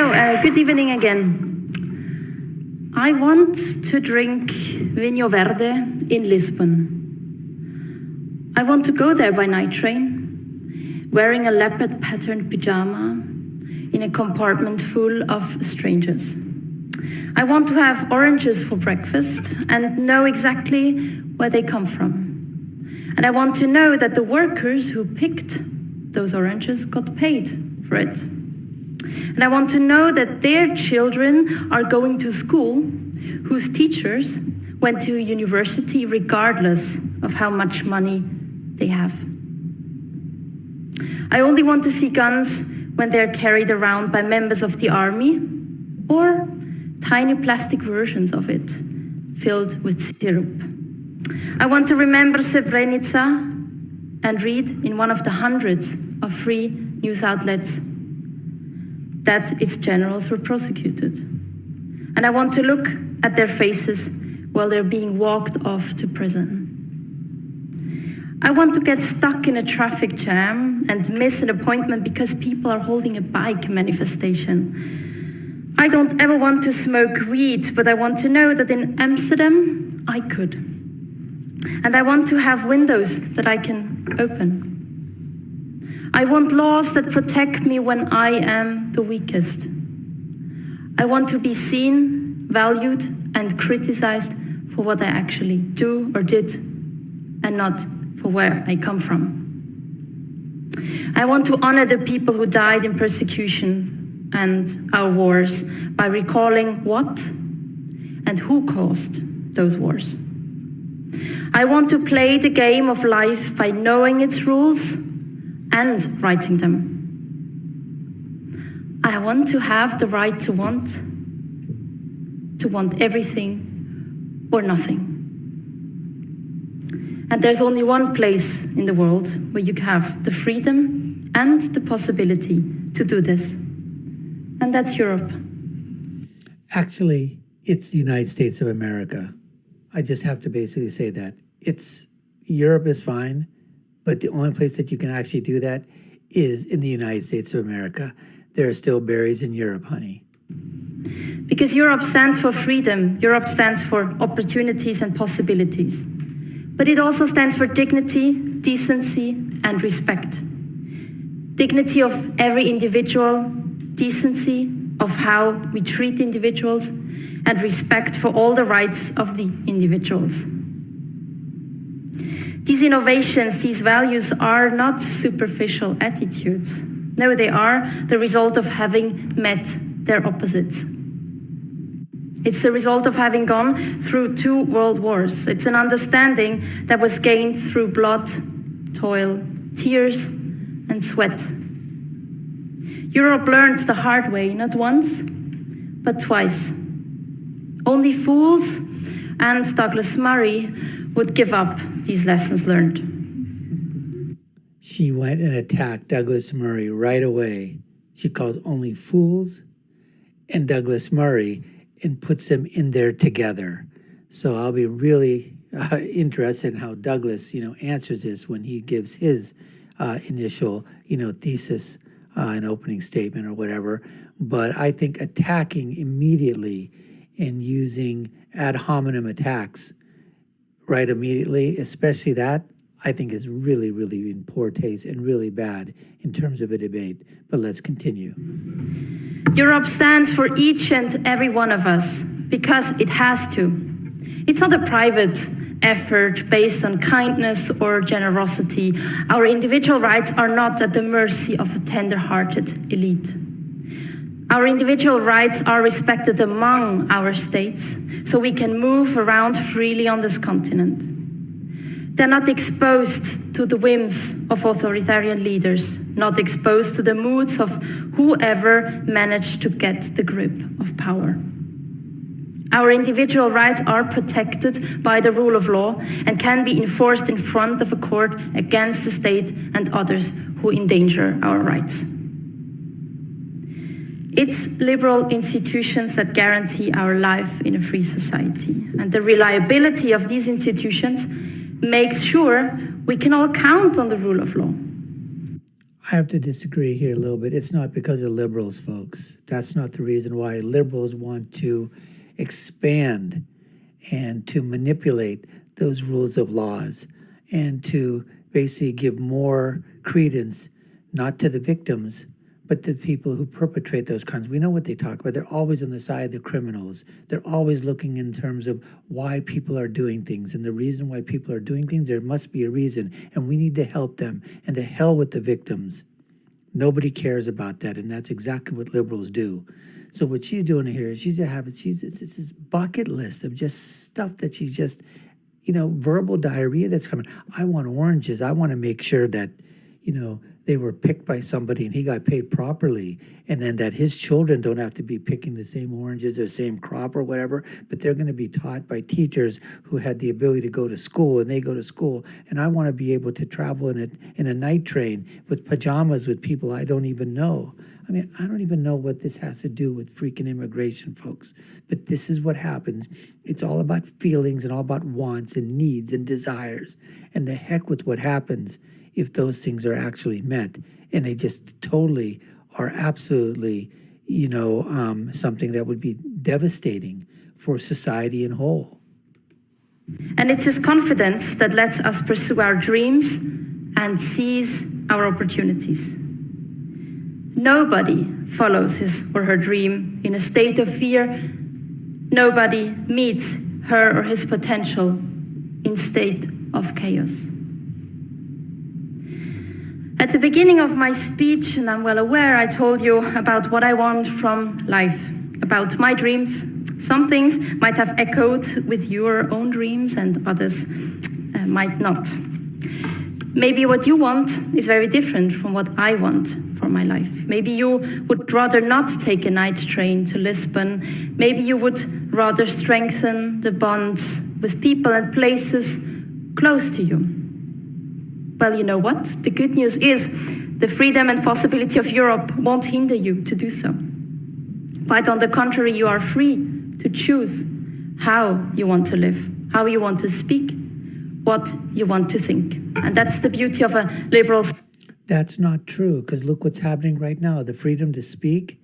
Good evening again. I want to drink Vinho Verde in Lisbon. I want to go there by night train, wearing a leopard patterned pyjama in a compartment full of strangers. I want to have oranges for breakfast and know exactly where they come from. And I want to know that the workers who picked those oranges got paid for it. And I want to know that their children are going to school whose teachers went to university regardless of how much money they have. I only want to see guns when they're carried around by members of the army or tiny plastic versions of it filled with syrup. I want to remember Srebrenica and read in one of the hundreds of free news outlets that its generals were prosecuted. And I want to look at their faces while they're being walked off to prison. I want to get stuck in a traffic jam and miss an appointment because people are holding a bike manifestation. I don't ever want to smoke weed, but I want to know that in Amsterdam, I could. And I want to have windows that I can open. I want laws that protect me when I am the weakest. I want to be seen, valued, and criticized for what I actually do or did, and not for where I come from. I want to honor the people who died in persecution and our wars by recalling what and who caused those wars. I want to play the game of life by knowing its rules and writing them. I want to have the right to want everything or nothing. And there's only one place in the world where you have the freedom and the possibility to do this. And that's Europe. Actually, it's the United States of America. I just have to basically say that. Europe is fine, but the only place that you can actually do that is in the United States of America. There are still berries in Europe, honey. Because Europe stands for freedom. Europe stands for opportunities and possibilities. But it also stands for dignity, decency, and respect. Dignity of every individual, decency of how we treat individuals, and respect for all the rights of the individuals. These innovations, these values are not superficial attitudes. No, they are the result of having met their opposites. It's the result of having gone through 2 world wars. It's an understanding that was gained through blood, toil, tears, and sweat. Europe learned the hard way, not once, but twice. Only fools and Douglas Murray would give up these lessons learned. She went and attacked Douglas Murray right away. She calls only fools and Douglas Murray and puts them in there together. So I'll be really interested in how Douglas, answers this when he gives his initial, thesis, an opening statement or whatever. But I think attacking immediately and using ad hominem attacks right immediately, especially that, I think is really, really in poor taste and really bad in terms of a debate. But let's continue. Europe stands for each and every one of us because it has to. It's not a private effort based on kindness or generosity. Our individual rights are not at the mercy of a tender-hearted elite. Our individual rights are respected among our states, so we can move around freely on this continent. They're not exposed to the whims of authoritarian leaders, not exposed to the moods of whoever managed to get the grip of power. Our individual rights are protected by the rule of law and can be enforced in front of a court against the state and others who endanger our rights. It's liberal institutions that guarantee our life in a free society. And the reliability of these institutions makes sure we can all count on the rule of law. I have to disagree here a little bit. It's not because of liberals, folks. That's not the reason why liberals want to expand and to manipulate those rules of laws and to basically give more credence, not to the victims, but to people who perpetrate those crimes. We know what they talk about. They're always on the side of the criminals. They're always looking in terms of why people are doing things. And the reason why people are doing things, there must be a reason. And we need to help them. And to hell with the victims. Nobody cares about that. And that's exactly what liberals do. So what she's doing here is it's this bucket list of just stuff that she's just, verbal diarrhea that's coming. I want oranges. I want to make sure that, they were picked by somebody and he got paid properly, and then that his children don't have to be picking the same oranges or same crop or whatever, but they're going to be taught by teachers who had the ability to go to school, and they go to school. And I want to be able to travel in a night train with pajamas with people I don't even know. I mean, I don't even know what this has to do with freaking immigration, folks. But this is what happens. It's all about feelings and all about wants and needs and desires. And the heck with what happens if those things are actually met. And they just totally are absolutely, something that would be devastating for society in whole. And it's this confidence that lets us pursue our dreams and seize our opportunities. Nobody follows his or her dream in a state of fear. Nobody meets her or his potential in state of chaos. At the beginning of my speech, and I'm well aware, I told you about what I want from life, about my dreams. Some things might have echoed with your own dreams and others might not. Maybe what you want is very different from what I want for my life. Maybe you would rather not take a night train to Lisbon. Maybe you would rather strengthen the bonds with people and places close to you. Well, you know what? The good news is the freedom and possibility of Europe won't hinder you to do so. Quite on the contrary, you are free to choose how you want to live, how you want to speak, what you want to think. And that's the beauty of a liberal... That's not true, because look what's happening right now. The freedom to speak.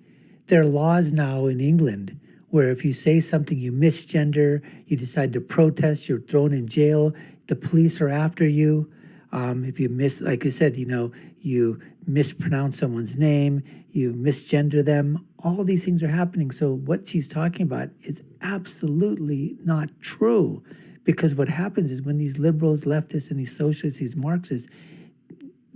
There are laws now in England where if you say something, you misgender, you decide to protest, you're thrown in jail, the police are after you. If you like I said, you mispronounce someone's name, you misgender them, all these things are happening. So what she's talking about is absolutely not true, because what happens is when these liberals, leftists, and these socialists, these Marxists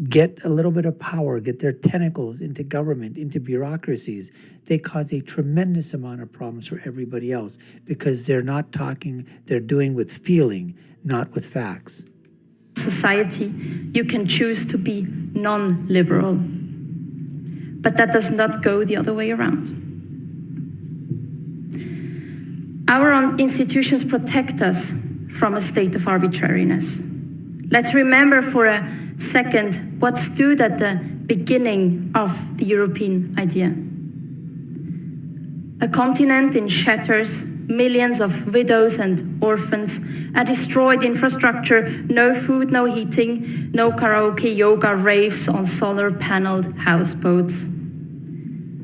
get a little bit of power, get their tentacles into government, into bureaucracies, they cause a tremendous amount of problems for everybody else, because they're not talking, they're doing with feeling, not with facts. Society, you can choose to be non-liberal. But that does not go the other way around. Our own institutions protect us from a state of arbitrariness. Let's remember for a second what stood at the beginning of the European idea. A continent in shatters, millions of widows and orphans, a destroyed infrastructure, no food, no heating, no karaoke, yoga, raves on solar-paneled houseboats.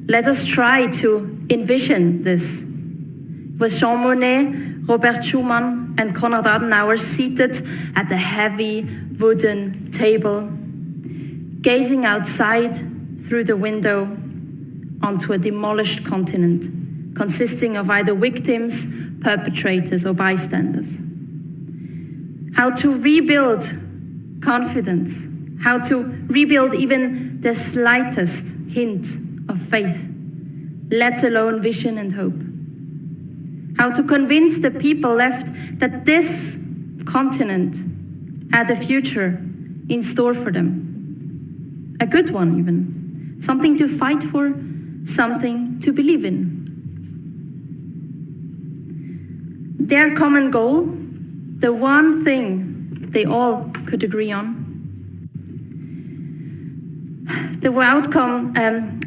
Let us try to envision this. With Jean Monnet, Robert Schumann, and Konrad Adenauer seated at a heavy wooden table, gazing outside through the window onto a demolished continent, consisting of either victims, perpetrators, or bystanders. How to rebuild confidence, how to rebuild even the slightest hint of faith, let alone vision and hope. How to convince the people left that this continent had a future in store for them. A good one even. Something to fight for, something to believe in. Their common goal, the one thing they all could agree on, the outcome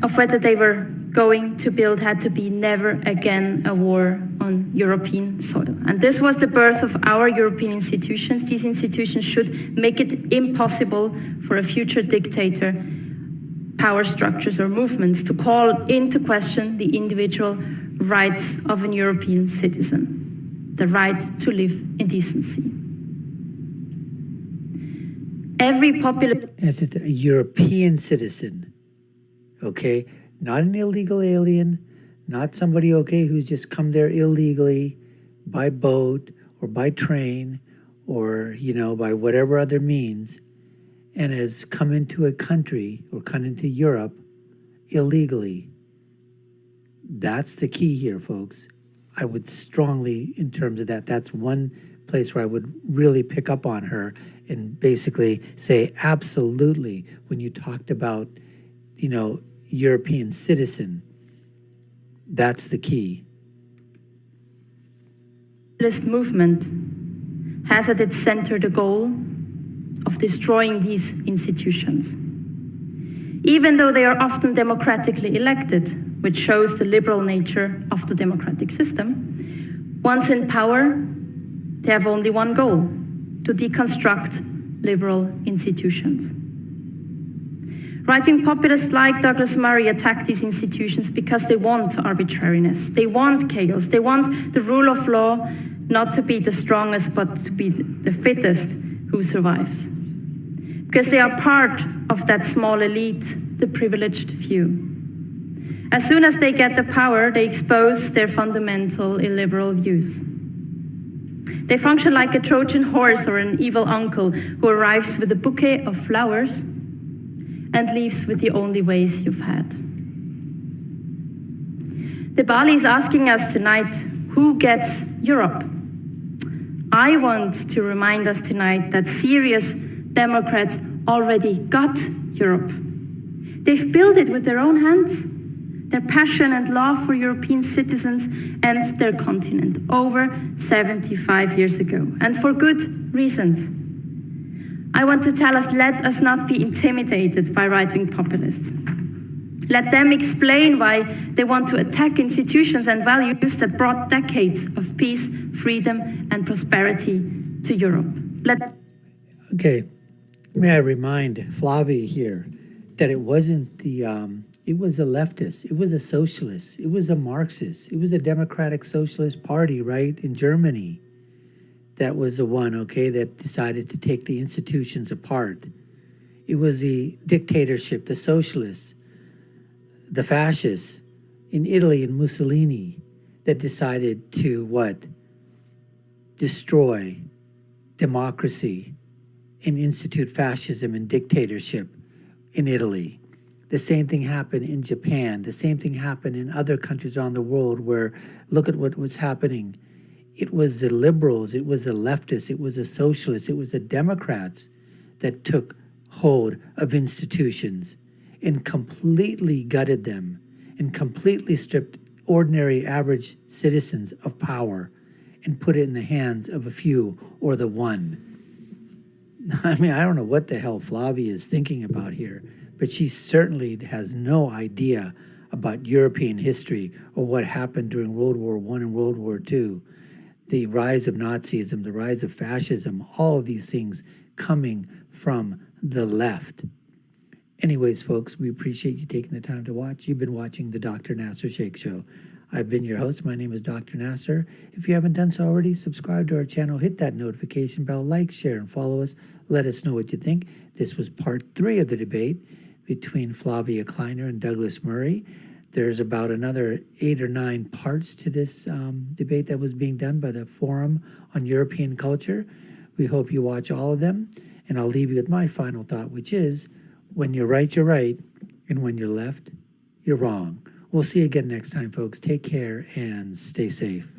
of whether they were going to build had to be never again a war on European soil. And this was the birth of our European institutions. These institutions should make it impossible for a future dictator power structures or movements to call into question the individual rights of an European citizen, the right to live in decency. Every populist... It's just a European citizen, okay? Not an illegal alien, not somebody, okay, who's just come there illegally by boat or by train or, by whatever other means, and has come into a country or come into Europe illegally. That's the key here, folks. I would strongly, in terms of that, that's one place where I would really pick up on her and basically say, absolutely, when you talked about, European citizen, that's the key. This movement has at its center the goal of destroying these institutions. Even though they are often democratically elected, which shows the liberal nature of the democratic system, once in power, they have only one goal: to deconstruct liberal institutions. Right-wing populists like Douglas Murray attack these institutions because they want arbitrariness, they want chaos, they want the rule of law not to be the strongest but to be the fittest who survives. Because they are part of that small elite, the privileged few. As soon as they get the power, they expose their fundamental illiberal views. They function like a Trojan horse or an evil uncle who arrives with a bouquet of flowers and leaves with the only ways you've had. The Bali is asking us tonight, who gets Europe? I want to remind us tonight that serious Democrats already got Europe. They've built it with their own hands. Their passion and love for European citizens and their continent over 75 years ago, and for good reasons. I want to tell us, let us not be intimidated by right-wing populists. Let them explain why they want to attack institutions and values that brought decades of peace, freedom, and prosperity to Europe. Okay, may I remind Flavia here that it wasn't it was a leftist, it was a socialist, it was a Marxist, it was a Democratic Socialist Party, right, in Germany. That was the one, okay, that decided to take the institutions apart. It was the dictatorship, the socialists, the fascists in Italy and Mussolini that decided to what? Destroy democracy and institute fascism and dictatorship in Italy. The same thing happened in Japan. The same thing happened in other countries around the world where, look at what was happening. It was the liberals, it was the leftists, it was the socialists, it was the Democrats that took hold of institutions and completely gutted them and completely stripped ordinary average citizens of power and put it in the hands of a few or the one. I mean, I don't know what the hell Flavia is thinking about here, but she certainly has no idea about European history or what happened during World War I and World War II. The rise of Nazism, the rise of fascism, all of these things coming from the left. Anyways, folks, we appreciate you taking the time to watch. You've been watching the Dr. Nasir Shaikh Show. I've been your host. My name is Dr. Nasir. If you haven't done so already, subscribe to our channel, hit that notification bell, like, share, and follow us. Let us know what you think. This was part 3 of the debate between Flavia Kleiner and Douglas Murray. There's about another 8 or 9 parts to this debate that was being done by the Forum on European Culture. We hope you watch all of them. And I'll leave you with my final thought, which is, when you're right, and when you're left, you're wrong. We'll see you again next time, folks. Take care and stay safe.